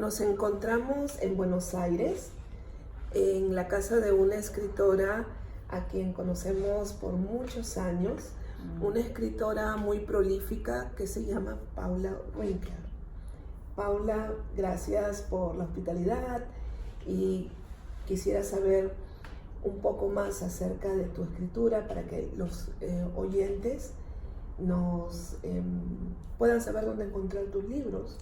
Nos encontramos en Buenos Aires, en la casa de una escritora a quien conocemos por muchos años, una escritora muy prolífica que se llama Paula Winkler. Paula, gracias por la hospitalidad y quisiera saber un poco más acerca de tu escritura para que los oyentes nos puedan saber dónde encontrar tus libros,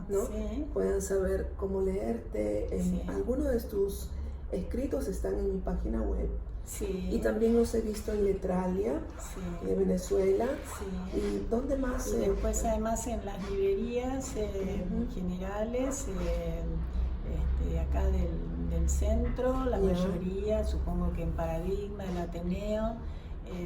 ¿no? Sí. Puedan saber cómo leerte. Sí. Algunos de tus escritos están en mi página web. Sí. Y también los he visto en Letralia, Sí. de Venezuela. Sí. ¿Y dónde más? Y después además en las librerías generales, acá del centro, la mayoría, supongo que en Paradigma, el Ateneo.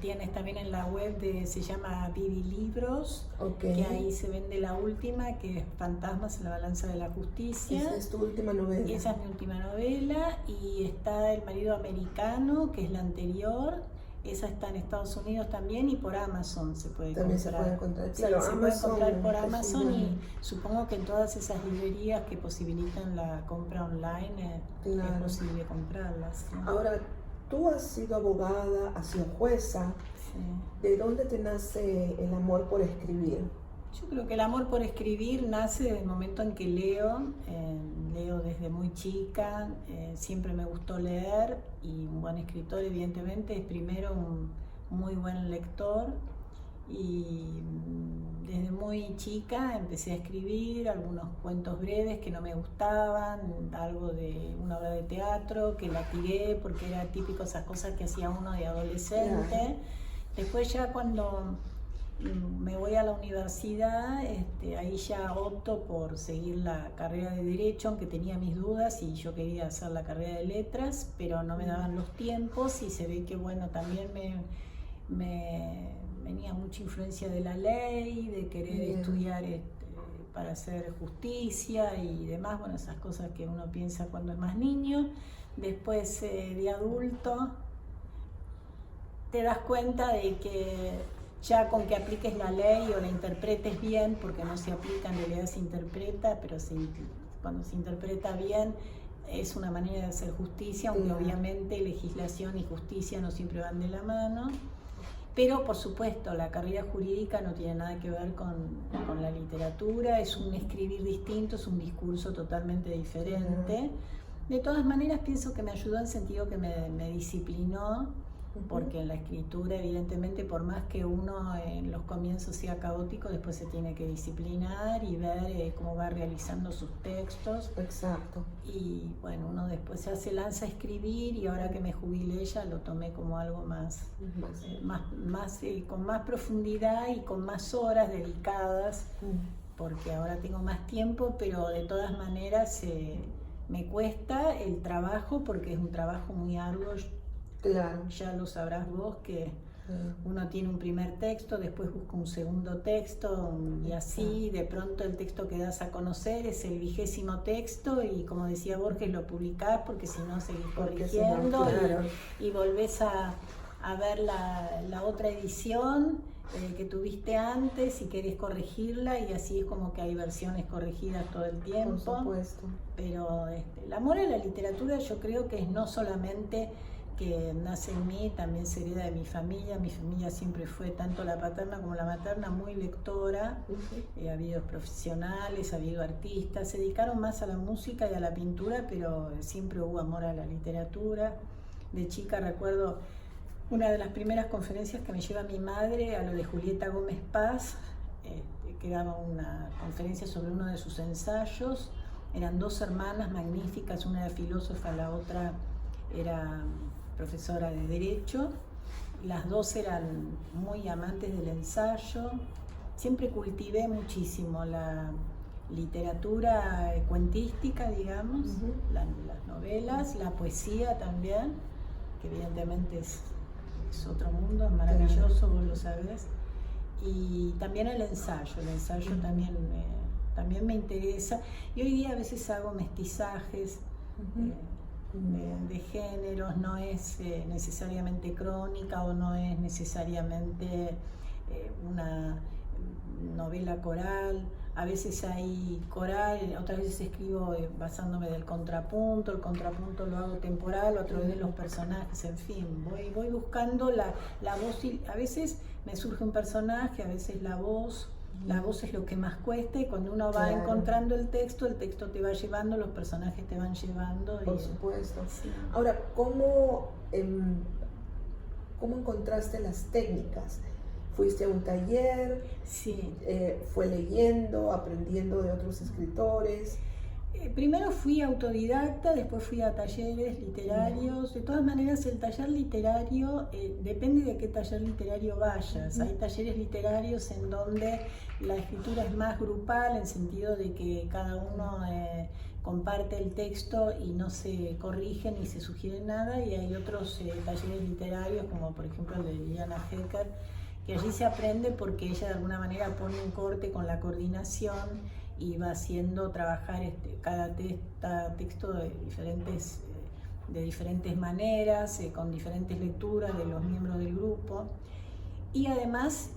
Tienes también en la web se llama Vivi Libros, que ahí se vende la última, que es Fantasmas en la balanza de la justicia. Esa es tu última novela. Esa es mi última novela. Y está El marido americano, que es la anterior. Esa está en Estados Unidos también y por Amazon se puede también comprar. Se puede encontrar, claro, sí, se puede encontrar por Amazon sí, y supongo que en todas esas librerías que posibilitan la compra online es posible comprarlas, ¿no? Ahora, tú has sido abogada, has sido jueza. Sí. ¿De dónde te nace el amor por escribir? Yo creo que el amor por escribir nace desde el momento en que leo. Leo desde muy chica, siempre me gustó leer y un buen escritor evidentemente es primero un muy buen lector. Y desde muy chica empecé a escribir algunos cuentos breves que no me gustaban, algo de una obra de teatro que la tiré porque era típico esas cosas que hacía uno de adolescente. Claro. Después ya cuando me voy a la universidad, ahí ya opto por seguir la carrera de Derecho, aunque tenía mis dudas y yo quería hacer la carrera de Letras, pero no me daban los tiempos y se ve que bueno, también me venía mucha influencia de la ley, de querer estudiar para hacer justicia y demás, bueno, esas cosas que uno piensa cuando es más niño. Después de adulto te das cuenta de que ya con que apliques la ley o la interpretes bien, porque no se aplica, en realidad se interpreta, pero cuando se interpreta bien es una manera de hacer justicia, aunque obviamente legislación y justicia no siempre van de la mano. Pero por supuesto la carrera jurídica no tiene nada que ver con la literatura, es un escribir distinto, es un discurso totalmente diferente. De todas maneras pienso que me ayudó en el sentido que me disciplinó, porque en la escritura evidentemente por más que uno en los comienzos sea caótico, después se tiene que disciplinar y ver cómo va realizando sus textos. Exacto. Y bueno, uno después ya se lanza a escribir y ahora que me jubilé ya lo tomé como algo más con más profundidad y con más horas dedicadas, porque ahora tengo más tiempo, pero de todas maneras me cuesta el trabajo porque es un trabajo muy arduo. Claro. Ya lo sabrás vos que uno tiene un primer texto, después busca un segundo texto y así de pronto el texto que das a conocer es el 20º texto y como decía Borges lo publicás porque si no seguís corrigiendo y volvés a ver la otra edición que tuviste antes y querés corregirla y así es como que hay versiones corregidas todo el tiempo. Por supuesto. Pero el amor a la literatura yo creo que es no solamente que nace en mí, también se hereda de mi familia siempre fue, tanto la paterna como la materna, muy lectora. Ha habido profesionales, ha habido artistas, se dedicaron más a la música y a la pintura, pero siempre hubo amor a la literatura. De chica recuerdo una de las primeras conferencias que me lleva mi madre a lo de Julieta Gómez Paz, que daba una conferencia sobre uno de sus ensayos. Eran dos hermanas magníficas, una era filósofa, la otra era profesora de Derecho. Las dos eran muy amantes del ensayo. Siempre cultivé muchísimo la literatura cuentística, digamos, las novelas, la poesía también, que evidentemente es otro mundo, es maravilloso, vos lo sabés. Y también el ensayo también me interesa. Y hoy día a veces hago mestizajes de géneros, no es necesariamente crónica o no es necesariamente una novela coral. a veces hay coral, otras veces escribo basándome del contrapunto, el contrapunto lo hago temporal, otra vez de los personajes, en fin, voy buscando la voz, y a veces me surge un personaje, a veces la voz es lo que más cuesta, y cuando uno va encontrando el texto te va llevando, los personajes te van llevando. Por supuesto. Sí. Ahora, ¿cómo encontraste las técnicas? ¿Fuiste a un taller? Sí. ¿Fue leyendo, aprendiendo de otros escritores? Primero fui autodidacta, después fui a talleres literarios. De todas maneras, el taller literario, depende de qué taller literario vayas. Hay talleres literarios en donde la escritura es más grupal, en sentido de que cada uno comparte el texto y no se corrige ni se sugiere nada, y hay otros talleres literarios, como por ejemplo el de Liliana Hecker, que allí se aprende porque ella de alguna manera pone un corte con la coordinación y va haciendo trabajar cada texto de diferentes maneras, con diferentes lecturas de los miembros del grupo. Y además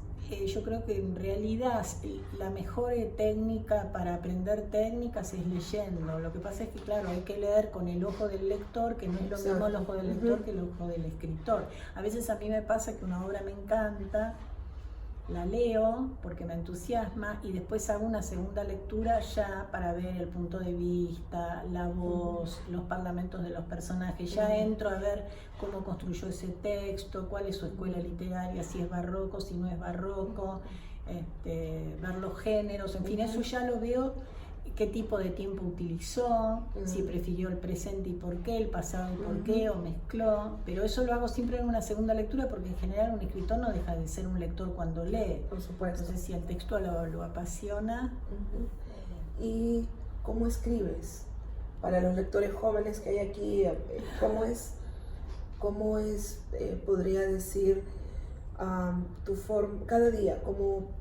yo creo que en realidad la mejor técnica para aprender técnicas es leyendo. Lo que pasa es que, claro, hay que leer con el ojo del lector, que no es lo mismo el ojo del lector que el ojo del escritor. A veces a mí me pasa que una obra me encanta, la leo porque me entusiasma, y después hago una segunda lectura ya para ver el punto de vista, la voz, los parlamentos de los personajes. Ya entro a ver cómo construyó ese texto, cuál es su escuela literaria, si es barroco, si no es barroco, ver los géneros, en fin, eso ya lo veo, qué tipo de tiempo utilizó, si prefirió el presente y por qué, el pasado y por qué, o mezcló. Pero eso lo hago siempre en una segunda lectura, porque en general un escritor no deja de ser un lector cuando lee. Por supuesto. Entonces, si el texto lo apasiona. ¿Y cómo escribes? Para los lectores jóvenes que hay aquí, ¿cómo es, podría decir, tu forma cada día? ¿Cómo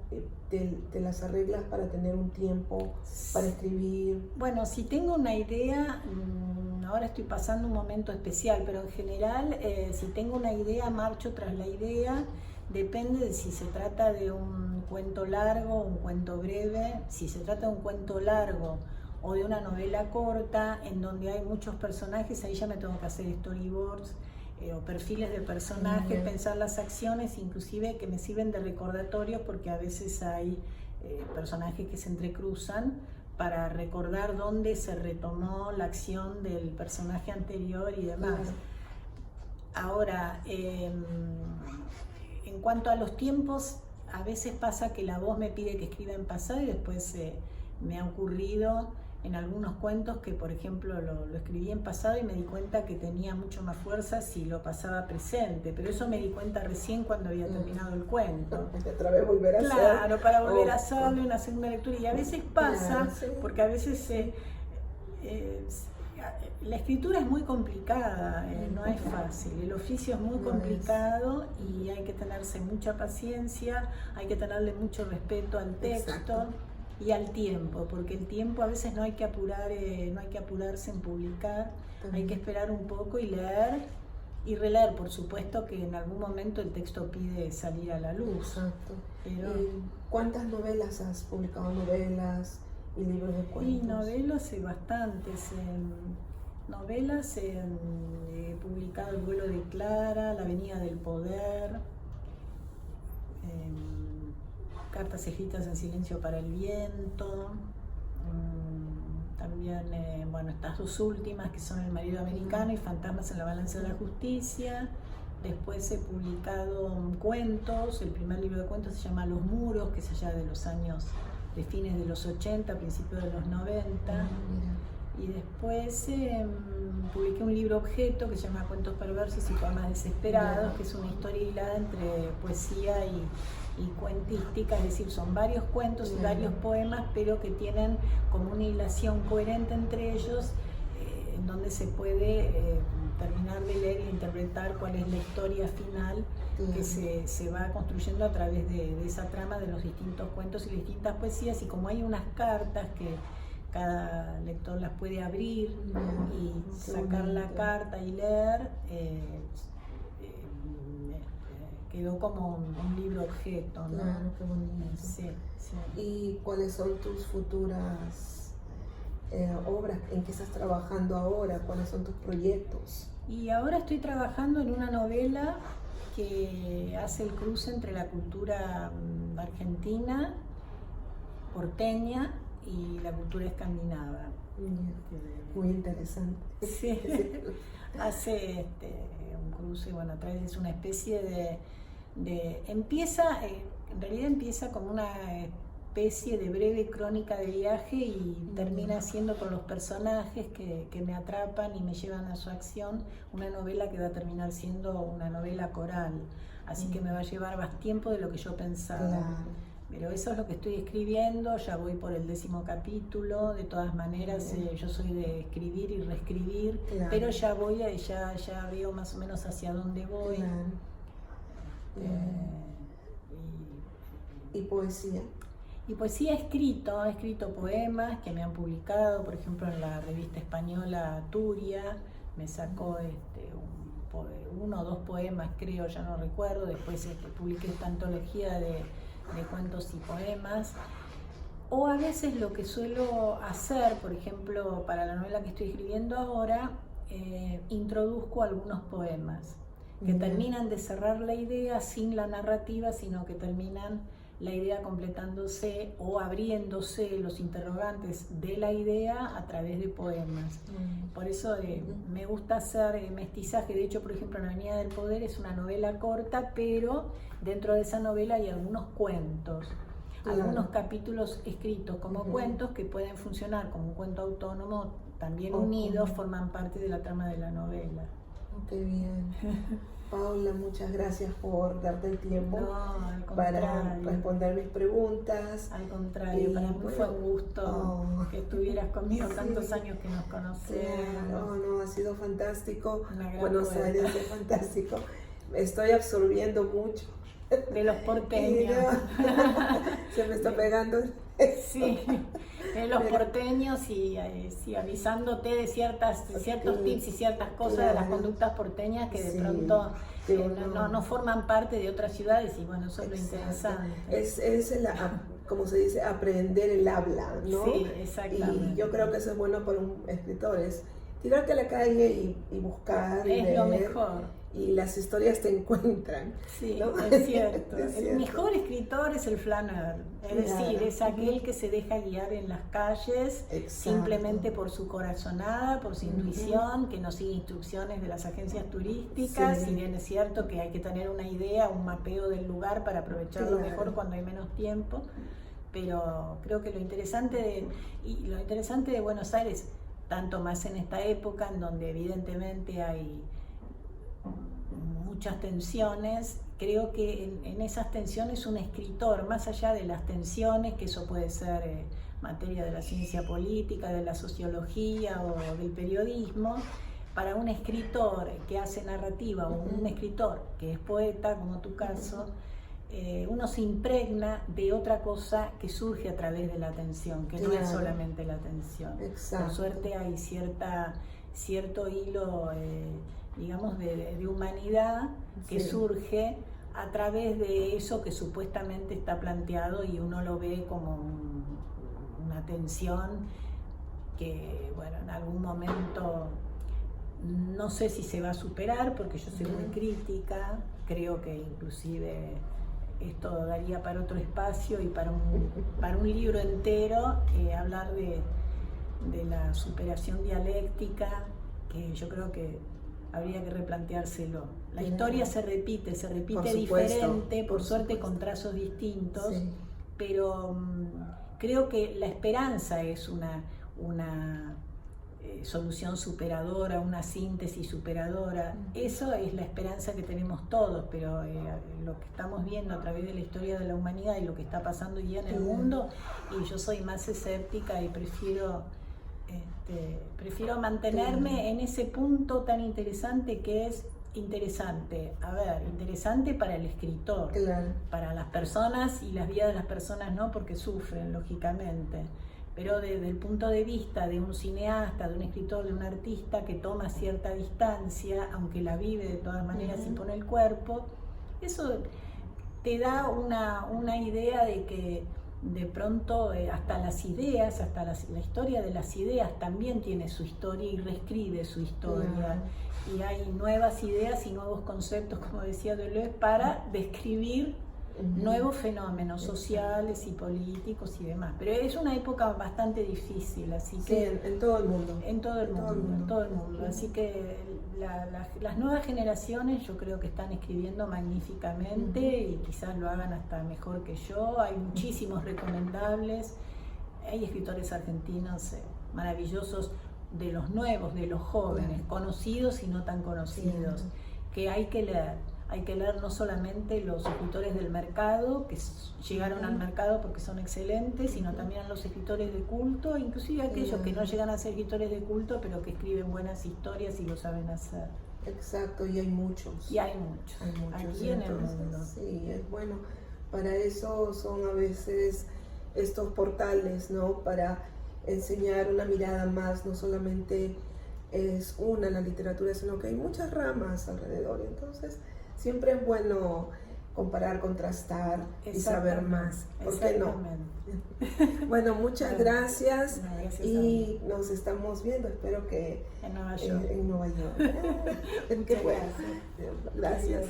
te las arreglas para tener un tiempo para escribir? Bueno, si tengo una idea, ahora estoy pasando un momento especial, pero en general, si tengo una idea, marcho tras la idea. Depende de si se trata de un cuento largo, un cuento breve. Si se trata de un cuento largo o de una novela corta en donde hay muchos personajes, ahí ya me tengo que hacer storyboards o perfiles de personajes, pensar las acciones, inclusive que me sirven de recordatorio, porque a veces hay personajes que se entrecruzan, para recordar dónde se retomó la acción del personaje anterior y demás. Ahora, en cuanto a los tiempos, a veces pasa que la voz me pide que escriba en pasado, y después me ha ocurrido en algunos cuentos que, por ejemplo, lo escribí en pasado y me di cuenta que tenía mucho más fuerza si lo pasaba presente, pero eso me di cuenta recién cuando había terminado el cuento. Otra vez volver a hacer. Claro, para volver a hacerle una segunda lectura. Y a veces pasa, porque a veces la escritura es muy complicada, no es fácil, el oficio es muy complicado, y hay que tenerse mucha paciencia, hay que tenerle mucho respeto al texto y al tiempo, porque el tiempo a veces no hay que apurarse en publicar, hay que esperar un poco y leer y releer. Por supuesto que en algún momento el texto pide salir a la luz. Exacto. Pero ¿cuántas novelas has publicado? ¿Novelas y libros de cuentos? Y novelas bastantes. Novelas he publicado El vuelo de Clara, La avenida del poder, Cartas escritas en silencio para el viento, también bueno, estas dos últimas que son El marido americano y Fantasmas en la balanza de la justicia. Después he publicado cuentos. El primer libro de cuentos se llama Los muros, que es allá de los años de fines de los 80, principios de los 90. Y después publiqué un libro objeto que se llama Cuentos perversos y poemas desesperados, que es una historia hilada entre poesía y cuentística, es decir, son varios cuentos y varios poemas, pero que tienen como una hilación coherente entre ellos, en donde se puede terminar de leer e interpretar cuál es la historia final que se va construyendo a través de esa trama de los distintos cuentos y distintas poesías. Y como hay unas cartas que cada lector las puede abrir y sacar la carta y leer, quedó como un libro objeto, ¿no? Claro, qué bonito. Sí, sí. ¿Y cuáles son tus futuras obras? ¿En qué estás trabajando ahora? ¿Cuáles son tus proyectos? Y ahora estoy trabajando en una novela que hace el cruce entre la cultura argentina, porteña, y la cultura escandinava. Muy interesante. Sí, hace un cruce, bueno, a través es una especie empieza, en realidad empieza como una especie de breve crónica de viaje y termina siendo con los personajes que me atrapan y me llevan a su acción, una novela que va a terminar siendo una novela coral, así que me va a llevar más tiempo de lo que yo pensaba. Claro. Pero eso es lo que estoy escribiendo, ya voy por el 10º capítulo, de todas maneras yo soy de escribir y reescribir, claro. pero ya voy, ya veo más o menos hacia dónde voy. Claro. ¿Y poesía? Y poesía he escrito poemas que me han publicado, por ejemplo en la revista española Turia, me sacó uno o dos poemas, creo, ya no recuerdo, después publiqué esta antología de cuentos y poemas. O a veces lo que suelo hacer, por ejemplo, para la novela que estoy escribiendo ahora, introduzco algunos poemas que terminan de cerrar la idea sin la narrativa, sino que terminan la idea completándose o abriéndose los interrogantes de la idea a través de poemas. Por eso me gusta hacer mestizaje. De hecho, por ejemplo, en Avenida del Poder es una novela corta, pero dentro de esa novela hay algunos cuentos, algunos capítulos escritos como cuentos que pueden funcionar como un cuento autónomo, también unidos, forman parte de la trama de la novela. Qué bien. Paula, muchas gracias por darte el tiempo para responder mis preguntas. Al contrario, para mí fue un gusto que estuvieras conmigo tantos años que nos conocemos. No, ha sido fantástico. Buenos Aires es fantástico. Estoy absorbiendo mucho. De los porteños. Se me está pegando. Sí, de los porteños y avisándote de ciertos tips y ciertas cosas de las conductas porteñas que de pronto no forman parte de otras ciudades y bueno, eso es lo interesante. Es como se dice, aprender el habla, ¿no? Sí, exactamente. Y yo creo que eso es bueno para un escritor, es tirarte a la calle y buscar. Es lo mejor. Y las historias te encuentran. Sí, ¿no? es cierto. El mejor escritor es el flaneur, es decir, es aquel que se deja guiar en las calles simplemente por su corazonada, por su intuición, que no sigue instrucciones de las agencias turísticas, si bien es cierto que hay que tener una idea, un mapeo del lugar para aprovecharlo mejor cuando hay menos tiempo, pero creo que lo interesante de Buenos Aires, tanto más en esta época en donde evidentemente hay muchas tensiones, creo que en esas tensiones un escritor, más allá de las tensiones, que eso puede ser materia de la ciencia política, de la sociología o del periodismo, para un escritor que hace narrativa o un escritor que es poeta, como tu caso, uno se impregna de otra cosa que surge a través de la tensión, que no es solamente la tensión. Por suerte hay cierto hilo digamos, de humanidad que surge a través de eso que supuestamente está planteado y uno lo ve como una tensión que, bueno, en algún momento no sé si se va a superar porque yo soy muy crítica, creo que inclusive esto daría para otro espacio y para un libro entero, hablar de la superación dialéctica, que yo creo que habría que replanteárselo. La historia se repite diferente, por suerte con trazos distintos, pero creo que la esperanza es una solución superadora, una síntesis superadora. Eso es la esperanza que tenemos todos, pero lo que estamos viendo a través de la historia de la humanidad y lo que está pasando hoy día en el mundo, y yo soy más escéptica y prefiero mantenerme en ese punto tan interesante que es interesante para el escritor, para las personas y las vidas de las personas no, porque sufren, lógicamente, pero desde el punto de vista de un cineasta, de un escritor, de un artista que toma cierta distancia, aunque la vive de todas maneras y pone el cuerpo, Eso te da una idea de que de pronto hasta las ideas, hasta la historia de las ideas también tiene su historia y reescribe su historia. Y hay nuevas ideas y nuevos conceptos, como decía Deleuze, para describir nuevos fenómenos sociales y políticos y demás. Pero es una época bastante difícil, así que... en todo el mundo. En todo el mundo. Así que las nuevas generaciones yo creo que están escribiendo magníficamente y quizás lo hagan hasta mejor que yo. Hay muchísimos recomendables. Hay escritores argentinos maravillosos, de los nuevos, de los jóvenes, conocidos y no tan conocidos, que hay que leer. Hay que leer no solamente los escritores del mercado, que llegaron al mercado porque son excelentes, sino también a los escritores de culto, inclusive aquellos que no llegan a ser escritores de culto, pero que escriben buenas historias y lo saben hacer. Exacto, y hay muchos. Y hay muchos. Aquí en el mundo. Sí, es bueno. Para eso son a veces estos portales, ¿no? Para enseñar una mirada más, no solamente es una la literatura, sino que hay muchas ramas alrededor. Entonces, siempre es bueno comparar, contrastar y saber más. ¿Por qué no? Bueno, muchas gracias, y nos estamos viendo. Espero que en Nueva York. En Nueva York. Qué bueno. Gracias.